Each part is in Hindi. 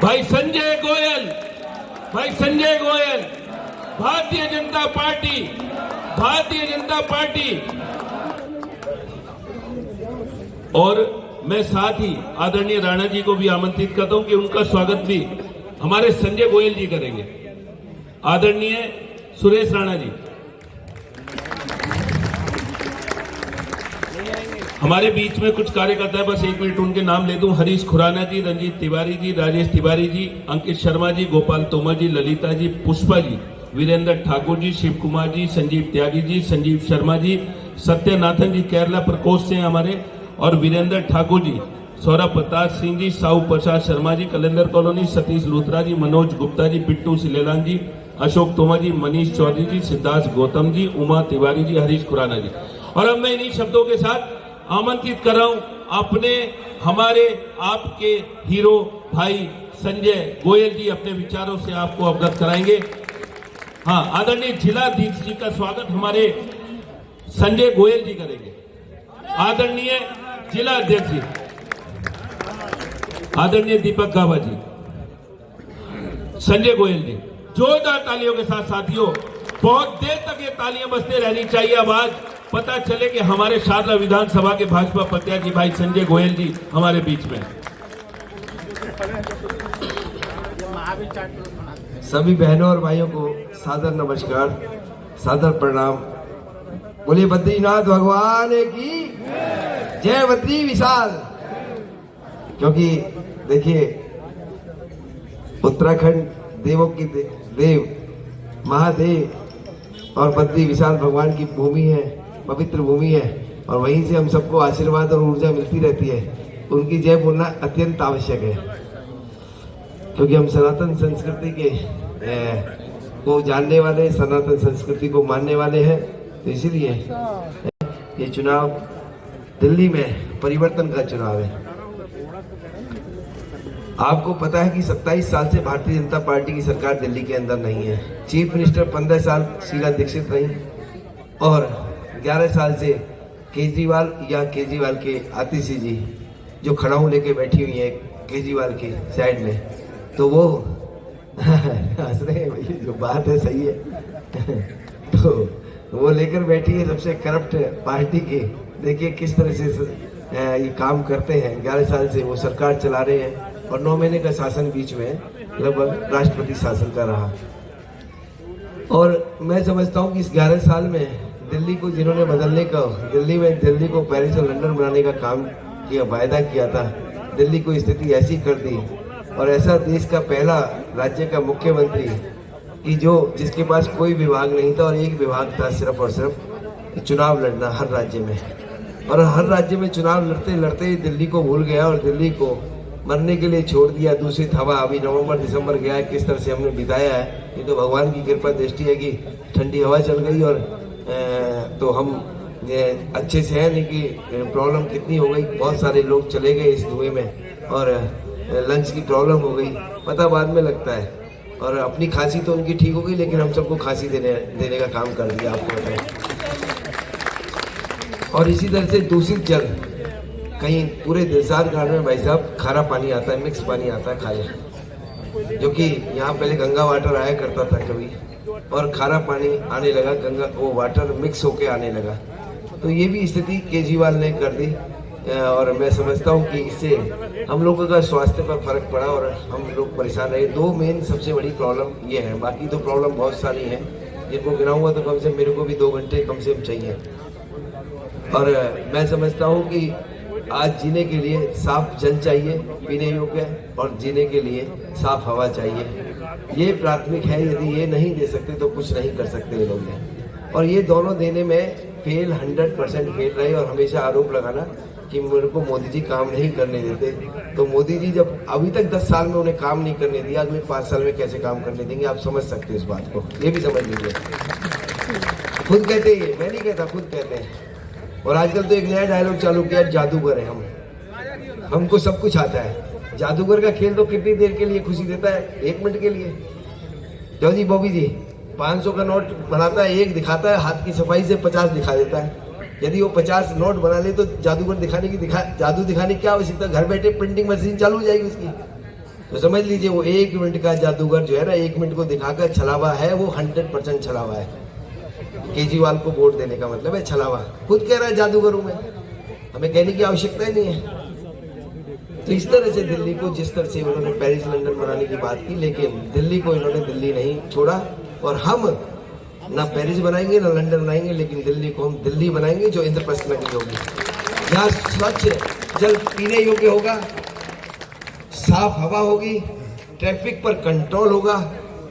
भाई संजय गोयल, भारतीय जनता पार्टी। और मैं साथ ही आदरणीय राणा जी को भी आमंत्रित करता हूं कि उनका स्वागत भी हमारे संजय गोयल जी करेंगे। आदरणीय सुरेश राणा जी, हमारे बीच में कुछ कार्यकर्ता है, बस 1 मिनट उनके नाम ले दूं। हरीश खुराना जी, रंजीत तिवारी जी, राजेश तिवारी जी, अंकित शर्मा जी, गोपाल तोमर जी, ललिता जी, पुष्पा जी, वीरेंद्र ठाकुर जी, शिव कुमार जी, संजीव त्यागी जी, संजीव शर्मा जी, सत्यनाथन जी केरला प्रकोष्ठ से हमारे, और वीरेंद्र ठाकुर जी, सौरभ प्रताप सिंह जी, साहू प्रसाद शर्मा जी, कलेंदर कॉलोनी, सतीश लूथरा जी, मनोज गुप्ता जी, पिट्टू सिलेलान जी, अशोक तोमर जी, मनीष चौधरी जी, सिद्धार्थ गौतम जी, उमा तिवारी जी, हरीश खुराना जी। और अब मैं इन्हीं शब्दों के साथ आमंत्रित कर रहा हूं अपने हमारे आपके हीरो भाई संजय गोयल जी अपने विचारों से आपको अवगत कराएंगे। हाँ, आदरणीय जिलाधीश जी का स्वागत हमारे संजय गोयल जी करेंगे। आदरणीय जिलाध्यक्ष जी, आदरणीय दीपक गावा जी, संजय गोयल जी, जोरदार तालियों के साथ साथियों, बहुत देर तक ये तालियां बजते रहनी चाहिए। आवाज पता चले कि हमारे शारदा विधानसभा के भाजपा प्रत्याशी भाई संजय गोयल जी हमारे बीच में। सभी बहनों और भाइयों को सादर नमस्कार, सादर प्रणाम। बोलिए बद्रीनाथ भगवान की जय, बद्री विशाल। क्योंकि देखिए, उत्तराखंड देवों की देव महादेव और बद्री विशाल भगवान की भूमि है, पवित्र भूमि है, और वहीं से हम सबको आशीर्वाद और ऊर्जा मिलती रहती है। उनकी जय बोलना अत्यंत आवश्यक है, क्योंकि हम सनातन संस्कृति के को जानने वाले, सनातन संस्कृति को मानने वाले हैं। तो इसीलिए ये चुनाव दिल्ली में परिवर्तन का चुनाव है। आपको पता है कि 27 साल से भारतीय जनता पार्टी की सरकार दिल्ली के अंदर नहीं है। चीफ मिनिस्टर 15 साल शीला दीक्षित रही, और 11 साल से केजरीवाल या केजरीवाल के आतिशी जी जो खड़ाऊ लेके बैठी हुई है केजरीवाल की साइड में, तो वो हंस रहे हैं भाई, जो बात है सही है। तो वो लेकर बैठी है सबसे करप्ट पार्टी की। देखिए किस तरह से ये काम करते हैं। 11 साल से वो सरकार चला रहे हैं, और 9 महीने का शासन बीच में लगभग राष्ट्रपति शासन का रहा। और मैं समझता हूँ कि इस 11 साल में दिल्ली को जिन्होंने बदलने का, दिल्ली को पेरिस और लंदन बनाने का काम किया, वायदा किया था, दिल्ली को स्थिति ऐसी कर दी, और ऐसा देश का पहला राज्य का मुख्यमंत्री कि जिसके पास कोई विभाग नहीं था, और एक विभाग था सिर्फ और सिर्फ चुनाव लड़ना हर राज्य में। और हर राज्य में चुनाव लड़ते लड़ते ही दिल्ली को भूल गया, और दिल्ली को मरने के लिए छोड़ दिया। दूषित हवा अभी नवंबर दिसंबर गया है, किस तरह से हमने बिताया है। ये तो भगवान की कृपा दृष्टि है कि ठंडी हवा चल गई, और तो हम अच्छे से हैं। नहीं कि प्रॉब्लम कितनी हो गई, बहुत सारे लोग चले गए इस धुएं में, और लंग्स की प्रॉब्लम हो गई, पता बाद में लगता है। और अपनी खांसी तो उनकी ठीक हो गई, लेकिन हम सबको खांसी देने का काम कर दिया, आपको बताएं। और इसी तरह से दूषित जल, कहीं पूरे दिलसार घाट में भाई साहब खारा पानी आता है, मिक्स पानी आता है खारे, जो कि यहाँ पहले गंगा वाटर आया करता था कभी, और खारा पानी आने लगा, वो वाटर मिक्स होके आने लगा। तो ये भी स्थिति केजरीवाल ने कर दी, और मैं समझता हूँ कि इससे हम लोगों का स्वास्थ्य पर फर्क पड़ा, और हम लोग परेशान रहे। 2 मेन सबसे बड़ी प्रॉब्लम ये है, बाकी तो प्रॉब्लम बहुत सारी हैं, जिनको गिनाऊंगा तो कम से मेरे को भी 2 घंटे कम से कम चाहिए। और मैं समझता हूँ कि आज जीने के लिए साफ जल चाहिए पीने योग्य, और जीने के लिए साफ हवा चाहिए। ये प्राथमिक है, यदि ये नहीं दे सकते तो कुछ नहीं कर सकते ये लोग। और ये दोनों देने में फेल 100% फेल रहे। और हमेशा आरोप लगाना कि मेरे को मोदी जी काम नहीं करने देते, तो मोदी जी जब अभी तक 10 साल में उन्हें काम नहीं करने दिया, अगले 5 साल में कैसे काम करने देंगे, आप समझ सकते हैं इस बात को, ये भी समझ लीजिए। खुद कहते हैं, मैं नहीं कहता, खुद कहते हैं। और आजकल तो एक नया डायलॉग चालू किया, जादूगर है हमको सब कुछ आता है। जादूगर का खेल तो कितनी देर के लिए खुशी देता है, 1 मिनट के लिए। जो जी बॉबी जी 500 का नोट बनाता है, 1 दिखाता है, हाथ की सफाई से 50 दिखा देता है। यदि वो 50 नोट बना ले तो जादूगर जादू दिखाने की क्या आवश्यकता, घर बैठे प्रिंटिंग मशीन चालू हो जाएगी उसकी। तो समझ लीजिए वो 1 मिनट का जादूगर जो है ना, 1 मिनट को दिखाकर छलावा है, वो 100% छलावा है। केजरीवाल को वोट देने का मतलब है छलावा। खुद कह रहा है जादूगर हूं मैं, हमें कहने की आवश्यकता ही नहीं है। तो इस तरह से दिल्ली को, जिस तरह से उन्होंने पेरिस लंदन बनाने की बात की, लेकिन दिल्ली को इन्होंने दिल्ली नहीं छोड़ा। और हम ना पेरिस बनाएंगे ना लंदन बनाएंगे, लेकिन दिल्ली को हम दिल्ली बनाएंगे जो इंद्रप्रस्थ नगरी होगी, जहाँ स्वच्छ जल पीने योग्य होगा, साफ हवा होगी, ट्रैफिक पर कंट्रोल होगा।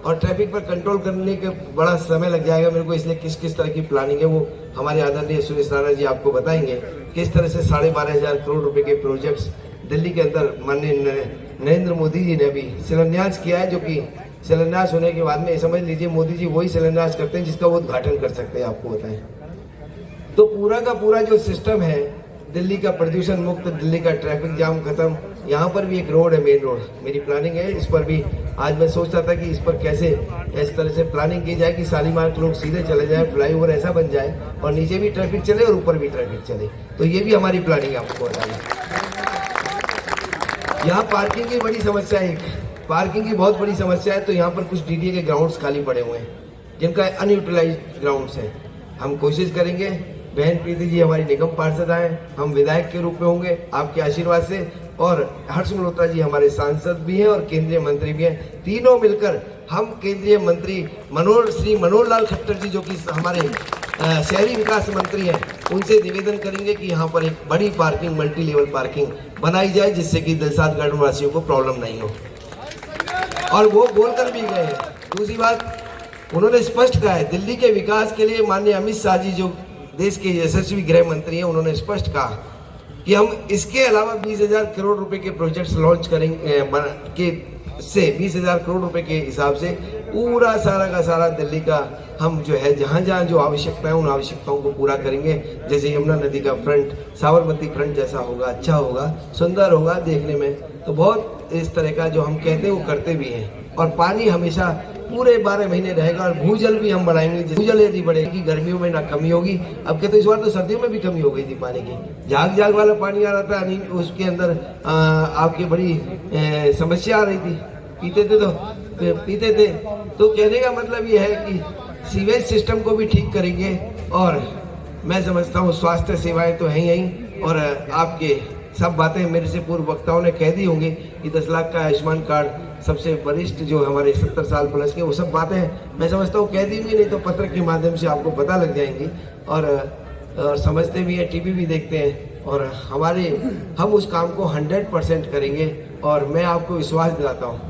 और ट्रैफिक पर कंट्रोल करने के बड़ा समय लग जाएगा मेरे को, इसलिए किस किस तरह की प्लानिंग है वो हमारे आदरणीय सुरेश राणा जी आपको बताएंगे। किस तरह से 12,500 करोड़ रुपए के प्रोजेक्ट्स दिल्ली के अंदर माननीय नरेंद्र मोदी जी ने अभी शिलान्यास किया है, जो कि शिलान्यास होने के बाद में समझ लीजिए मोदी जी वही शिलान्यास करते हैं जिसका वो उद्घाटन कर सकते हैं, आपको बताएं। तो पूरा का पूरा जो सिस्टम है, दिल्ली का प्रदूषण मुक्त, दिल्ली का ट्रैफिक जाम खत्म। यहाँ पर भी एक रोड है, मेन रोड, मेरी प्लानिंग है इस पर भी। आज मैं सोच रहा था कि इस पर कैसे इस तरह से प्लानिंग की जाए कि शालीमार के लोग सीधे चले जाए, फ्लाईओवर ऐसा बन जाए और नीचे भी ट्रैफिक चले और ऊपर भी ट्रैफिक चले। तो ये भी हमारी प्लानिंग है, आपको बता दें। यहाँ पार्किंग की बड़ी समस्या है, पार्किंग की बहुत बड़ी समस्या है। तो यहाँ पर कुछ डीडीए के ग्राउंड्स खाली पड़े हुए हैं, जिनका अनयूटिलाइज्ड ग्राउंड्स है। हम कोशिश करेंगे, बहन प्रीति जी हमारी निगम पार्षद आए, हम विधायक के रूप में होंगे आपके आशीर्वाद से, और हर्ष मल्होत्रा जी हमारे सांसद भी हैं और केंद्रीय मंत्री भी हैं। तीनों मिलकर हम केंद्रीय मंत्री श्री मनोहर लाल खट्टर जी, जो कि हमारे शहरी विकास मंत्री हैं, उनसे निवेदन करेंगे कि यहाँ पर एक बड़ी पार्किंग, मल्टी लेवल पार्किंग बनाई जाए, जिससे कि दिलसाद गार्डन वासियों को प्रॉब्लम नहीं हो। और वो बोलकर भी गए हैं। दूसरी बात, उन्होंने स्पष्ट कहा है, दिल्ली के विकास के लिए माननीय अमित शाह जी जो देश के यशस्वी गृह मंत्री हैं, उन्होंने स्पष्ट कहा कि हम इसके अलावा 20,000 करोड़ रुपए के प्रोजेक्ट्स लॉन्च करेंगे, से 20,000 करोड़ रुपए के हिसाब से पूरा सारा का सारा दिल्ली का हम जो है जहाँ जहाँ जो आवश्यकता है उन आवश्यकताओं को पूरा करेंगे। जैसे यमुना नदी का फ्रंट साबरमती फ्रंट जैसा होगा, अच्छा होगा, सुंदर होगा देखने में। तो बहुत इस तरह का जो हम कहते हैं वो करते भी हैं। और पानी हमेशा पूरे 12 महीने रहेगा। और भूजल भी हम बढ़ाएंगे, भूजल यदि बढ़ेगी गर्मियों में ना कमी होगी। अब कहते इस बार तो सर्दियों में भी कमी हो गई थी पानी की, झाग झाग वाला पानी आ रहा था, उसके अंदर आपकी बड़ी समस्या आ रही थी, पीते थे। तो कहने का मतलब ये है कि सीवेज सिस्टम को भी ठीक करेंगे। और मैं समझता हूँ स्वास्थ्य सेवाएं तो हैं यहीं, और आपके सब बातें मेरे से पूर्व वक्ताओं ने कह दी होंगी कि 10 लाख का आयुष्मान कार्ड सबसे वरिष्ठ जो हमारे 70 साल प्लस के, वो सब बातें मैं समझता हूँ कह दी होंगी, नहीं तो पत्र के माध्यम से आपको पता लग जाएंगी। और समझते भी हैं, टीवी भी देखते हैं। और हम उस काम को 100% करेंगे। और मैं आपको विश्वास दिलाता हूँ,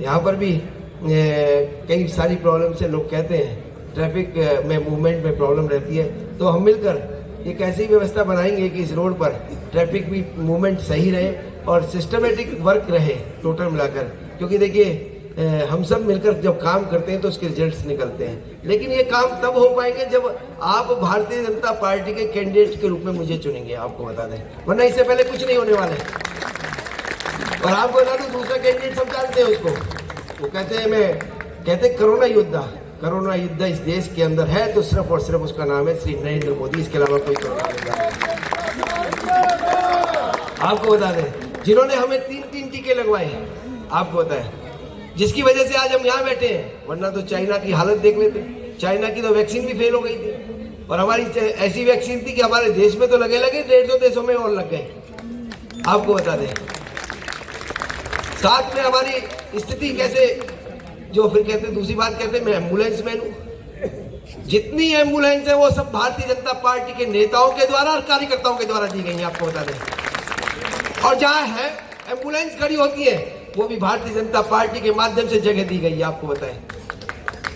यहाँ पर भी कई सारी प्रॉब्लम से लोग कहते हैं ट्रैफिक में मूवमेंट में प्रॉब्लम रहती है, तो हम मिलकर एक ऐसी व्यवस्था बनाएंगे कि इस रोड पर ट्रैफिक भी मूवमेंट सही रहे और सिस्टमेटिक वर्क रहे टोटल मिलाकर। क्योंकि देखिए हम सब मिलकर जब काम करते हैं तो उसके रिजल्ट्स निकलते हैं। लेकिन ये काम तब हो पाएंगे जब आप भारतीय जनता पार्टी के कैंडिडेट के रूप में मुझे चुनेंगे, आपको बता दें, वरना इससे पहले कुछ नहीं होने वाला है। और आपको बता दूं, दूसरा कैंडिडेट सब जानते हैं उसको, वो कहते कोरोना युद्ध इस देश के अंदर है तो सिर्फ और सिर्फ उसका नाम है श्री नरेंद्र मोदी, इसके अलावा कोई कोरोना योद्धा नहीं। आपको बता दें, जिन्होंने हमें 3 टीके लगवाए, आपको बताएं, जिसकी वजह से आज हम यहाँ बैठे हैं, वरना तो चाइना की हालत देख लेते। चाइना की तो वैक्सीन भी फेल हो गई थी, और हमारी ऐसी वैक्सीन थी कि हमारे देश में तो लगे 150 देशों में और लग गए। आपको बता दें, साथ में हमारी स्थिति कैसे, जो फिर कहते, दूसरी बात कहते मैं एम्बुलेंस मैन हूं। जितनी एम्बुलेंस है वो सब भारतीय जनता पार्टी के नेताओं के द्वारा और कार्यकर्ताओं के द्वारा दी गई है, आपको बता दें। और जहां है एम्बुलेंस खड़ी होती है वो भी भारतीय जनता पार्टी के माध्यम से जगह दी गई है, आपको बताएं।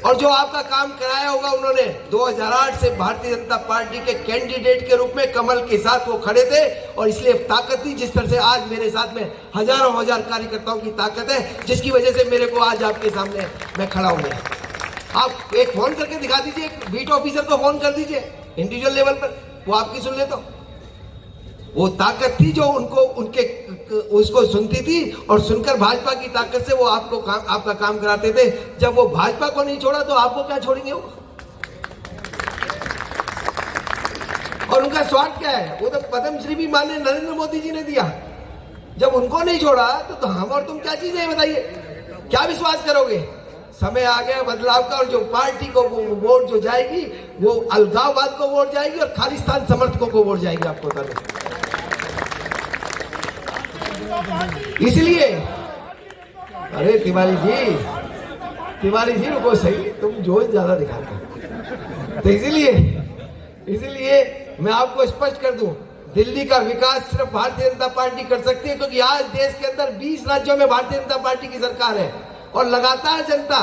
और जो आपका काम कराया होगा उन्होंने 2008 से भारतीय जनता पार्टी के कैंडिडेट के रूप में कमल के साथ वो खड़े थे, और इसलिए ताकत थी। जिस तरह से आज मेरे साथ में हजारों हजार कार्यकर्ताओं की ताकत है, जिसकी वजह से मेरे को आज आपके सामने मैं खड़ा हूं। आप एक फोन करके दिखा दीजिए, बीट ऑफिसर को फोन कर दीजिए इंडिविजुअल लेवल पर, वो आपकी सुन ले। तो वो ताकत थी जो उसको सुनती थी, और सुनकर भाजपा की ताकत से वो आपका काम कराते थे। जब वो भाजपा को नहीं छोड़ा तो आपको क्या छोड़ेंगे वो? और उनका स्वार्थ क्या है? वो तो पद्मश्री भी माननीय नरेंद्र मोदी जी ने दिया। जब उनको नहीं छोड़ा तो हम और तुम क्या चीज है बताइए, क्या विश्वास करोगे? समय आ गया बदलाव का, और जो पार्टी को वोट जो जाएगी वो अलगाववाद को वोट जाएगी और खालिस्तान समर्थकों को वोट जाएगी, आपको बता दें। इसलिए अरे तिवारी जी रुको सही, तुम जोश ज्यादा दिखाते हो। तो इसीलिए मैं आपको स्पष्ट कर दूं, दिल्ली का विकास सिर्फ भारतीय जनता पार्टी कर सकती है, क्योंकि आज देश के अंदर 20 राज्यों में भारतीय जनता पार्टी की सरकार है और लगातार जनता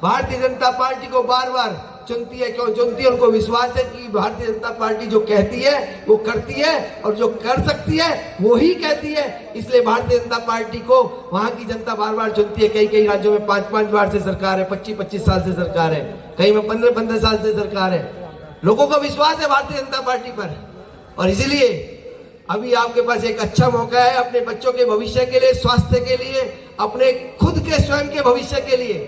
भारतीय जनता पार्टी को बार बार चुनती है। क्यों चुनती है? उनको विश्वास है कि भारतीय जनता पार्टी जो कहती है वो करती है, और जो कर सकती है वो ही कहती है। इसलिए भारतीय जनता पार्टी को वहां की जनता बार बार चुनती है। कई राज्यों में 5-5 बार से सरकार है, 25-25 साल से सरकार है, कहीं में 15-15 साल से सरकार है। लोगों को विश्वास है भारतीय जनता पार्टी पर, और इसीलिए अभी आपके पास एक अच्छा मौका है अपने बच्चों के भविष्य के लिए, स्वास्थ्य के लिए, अपने खुद के स्वयं के भविष्य के लिए,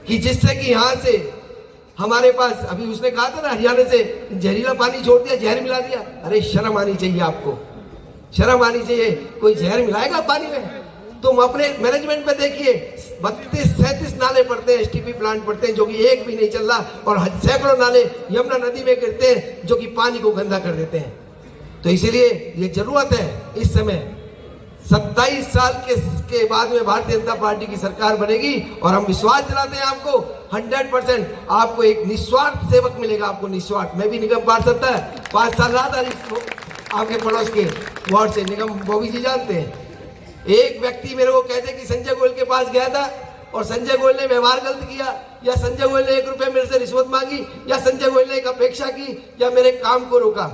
कि जिससे कि यहां से हमारे पास, अभी उसने कहा था ना हरियाणा से जहरीला पानी छोड़ दिया, जहर मिला दिया। अरे शर्म आनी चाहिए आपको, शर्म आनी चाहिए। कोई जहर मिलाएगा पानी में? तुम अपने मैनेजमेंट में देखिए, 32-37 नाले पड़ते हैं, एसटीपी प्लांट पड़ते हैं, जो कि एक भी नहीं चल रहा, और सैकड़ों नाले यमुना नदी में गिरते हैं जो कि पानी को गंदा कर देते हैं। तो इसीलिए ये जरूरत है इस समय 27 साल के बाद में भारतीय जनता पार्टी की सरकार बनेगी, और हम विश्वास दिलाते हैं आपको 100% आपको एक निस्वार्थ सेवक मिलेगा, आपको निस्वार्थ। मैं भी निगम पार्षद था, 5 साल रहा था आपके पड़ोस के वार्ड से, निगम बॉबी जी जानते हैं। एक व्यक्ति मेरे को कहते कि संजय गोयल के पास गया था और संजय गोयल ने व्यवहार गलत किया, या संजय गोयल ने 1 रुपया मेरे से रिश्वत मांगी, या संजय गोयल ने एक अपेक्षा की, या मेरे काम को रोका,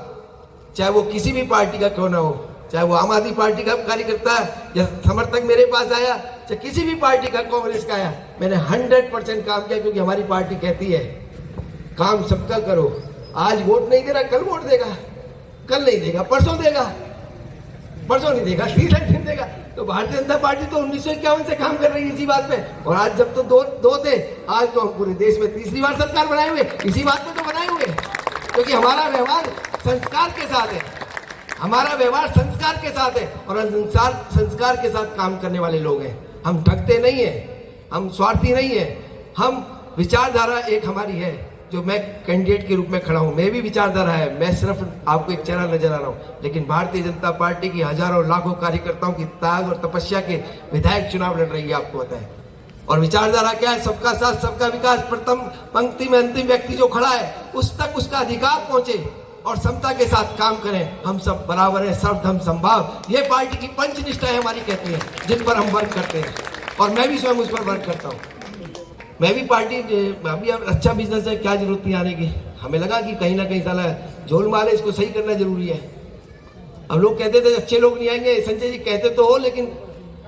चाहे वो किसी भी पार्टी का क्यों ना हो, चाहे वो आम आदमी पार्टी का कार्यकर्ता या समर्थक मेरे पास आया, चाहे किसी भी पार्टी का, कांग्रेस का आया, मैंने 100% काम किया, क्योंकि हमारी पार्टी कहती है काम सबका करो। आज वोट नहीं दे रहा, कल वोट देगा, कल नहीं देगा, परसों देगा, परसों नहीं देगा, तीसरे दिन देगा। तो भारतीय जनता पार्टी तो 1951 से काम कर रही है इसी बात पे, और आज जब तो दो थे, आज तो हम पूरे देश में तीसरी बार सरकार बनाए हुए, इसी बात पे तो बनाए हुए, क्योंकि हमारा व्यवहार संस्कार के साथ है, हमारा व्यवहार संस्कार के साथ है, और संस्कार के साथ काम करने वाले लोग हैं। हम ठगते नहीं है, हम स्वार्थी नहीं है, हम विचारधारा एक हमारी है, जो मैं कैंडिडेट के रूप में खड़ा हूं, मैं भी विचारधारा है, मैं सिर्फ आपको एक चेहरा नजर आ रहा हूं, लेकिन भारतीय जनता पार्टी की हजारों लाखों कार्यकर्ताओं की त्याग और तपस्या के विधायक चुनाव लड़ रही है, आपको पता है। और विचारधारा क्या है? सबका साथ सबका विकास। प्रथम पंक्ति में अंतिम व्यक्ति जो खड़ा है उस तक उसका अधिकार पहुंचे, और समता के साथ काम करें। हम सब बराबर हैं, सर्वधर्म समभाव, ये पार्टी की पंचनिष्ठा है हमारी, कहती है, जिन पर हम वर्क करते हैं, और मैं भी स्वयं उस पर वर्क करता हूँ। मैं भी पार्टी, अभी अच्छा बिजनेस है, क्या जरूरत नहीं आने की। हमें लगा कि कहीं ना कहीं साला झोलमाल है, इसको सही करना जरूरी है। अब लोग कहते थे अच्छे लोग नहीं आएंगे, संजय जी कहते तो हो, लेकिन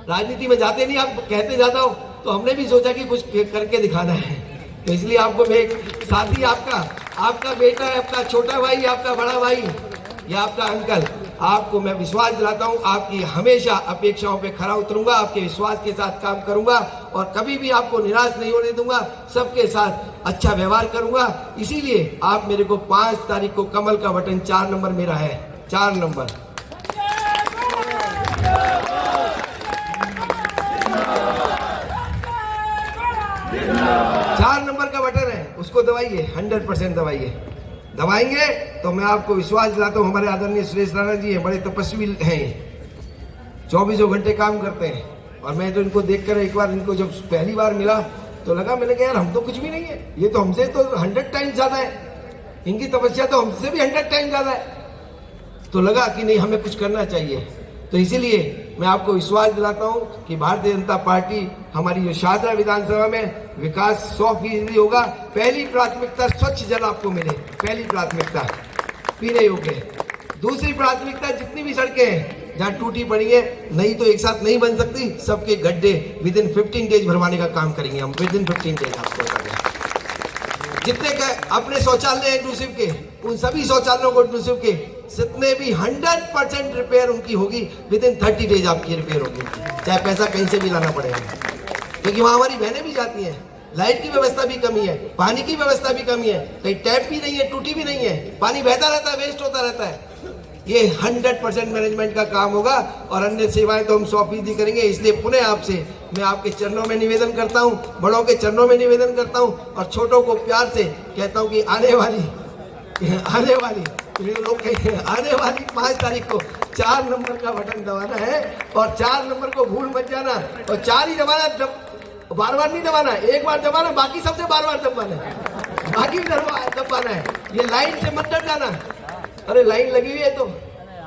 राजनीति में जाते नहीं, आप कहते ज्यादा हो, तो हमने भी सोचा कि कुछ करके दिखाना है। तो इसलिए आपको मैं एक साथी, आपका बेटा है, आपका छोटा भाई, आपका बड़ा भाई या आपका अंकल, आपको मैं विश्वास दिलाता हूं, आपकी हमेशा अपेक्षाओं पे खरा उतरूंगा, आपके विश्वास के साथ काम करूंगा, और कभी भी आपको निराश नहीं होने दूंगा, सबके साथ अच्छा व्यवहार करूंगा। इसीलिए आप मेरे को 5 तारीख को कमल का बटन 4 नंबर मेरा है, 4 नंबर। का बटन है, उसको दबाइए, 100% दबाइए। दबाएंगे तो मैं आपको विश्वास दिलाता हूँ, हमारे आदरणीय सुरेश राणा जी है, बड़े तपस्वी हैं, 24 घंटे काम करते हैं। और मैं तो इनको देखकर एक बार, इनको जब पहली बार मिला तो लगा, मैंने कहा यार हम तो कुछ भी नहीं है, ये तो हमसे तो 100 टाइम ज्यादा है, इनकी तपस्या तो हमसे भी 100 टाइम ज्यादा है। तो लगा कि नहीं, हमें कुछ करना चाहिए। तो इसीलिए मैं आपको विश्वास दिलाता हूं कि भारतीय जनता पार्टी, हमारी जो शाहदरा विधानसभा में विकास 100% होगा। पहली प्राथमिकता स्वच्छ जल आपको मिले, पहली प्राथमिकता पीने योग्य। दूसरी प्राथमिकता जितनी भी सड़कें हैं जहाँ टूटी पड़ी है, नहीं तो एक साथ नहीं बन सकती, सबके गड्ढे विदिन 15 डेज भरवाने का काम करेंगे हम, विदिन 15 डेज। आपको बता दें, जितने अपने शौचालय इंक्लूसिव के, उन सभी शौचालयों को इंक्लूसिव के जितने भी 100% रिपेयर उनकी होगी, विदिन 30 डेज आपकी रिपेयर होगी, चाहे पैसा कहीं से भी लाना पड़ेगा। क्योंकि वहां हमारी बहनें भी जाती हैं, लाइट की व्यवस्था भी कमी है, पानी की व्यवस्था भी कमी है, कहीं टैप भी नहीं है, टूटी भी नहीं है, पानी बहता रहता है, वेस्ट होता रहता है। ये 100% मैनेजमेंट का काम होगा और अन्य सेवाएं तो हम 100% करेंगे। इसलिए पुनः आपसे मैं आपके चरणों में निवेदन करता हूं, बड़ों के चरणों में निवेदन करता हूं और छोटों को प्यार से कहता हूं कि आने वाली लोग आने वाली 5 तारीख को 4 नंबर का बटन दबाना है और 4 नंबर को भूल मत जाना और 4 ही दबाना, बार बार नहीं दबाना, एक बार दबाना, बाकी सबसे बार बार दबाना है, बाकी दबाना है। ये लाइन से मत डर जाना। अरे लाइन लगी हुई है तो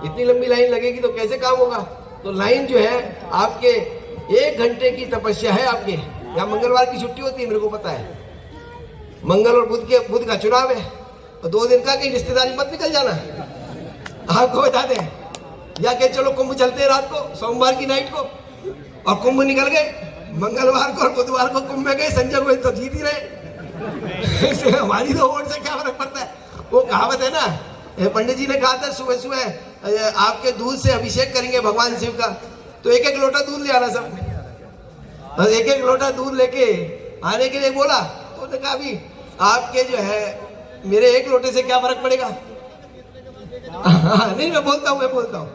इतनी लंबी लाइन लगेगी तो कैसे काम होगा। तो लाइन जो है आपके 1 घंटे की तपस्या है। आपके यहाँ मंगलवार की छुट्टी होती है, मेरे को पता है, मंगल और बुध का चुनाव है और 2 दिन का कहीं रिश्तेदारी मत निकल जाना। आपको बता दें या के चलो कुंभ चलते हैं रात को, सोमवार की नाइट को, और कुंभ निकल गए, मंगलवार को और बुधवार को कुंभ में गए, संजय गोयल तो जीत ही रहे। हमारी तो वोट से क्या फर्क पड़ता है। वो कहावत है ना, पंडित जी ने कहा था सुबह सुबह आपके दूध से अभिषेक करेंगे भगवान शिव का, तो 1-1 लोटा दूध ले आना सब। 1-1 लोटा दूध लेके आने के लिए बोला तो उन्होंने कहा अभी आपके जो है मेरे 1 लोटे से क्या फर्क पड़ेगा। नहीं मैं बोलता हूँ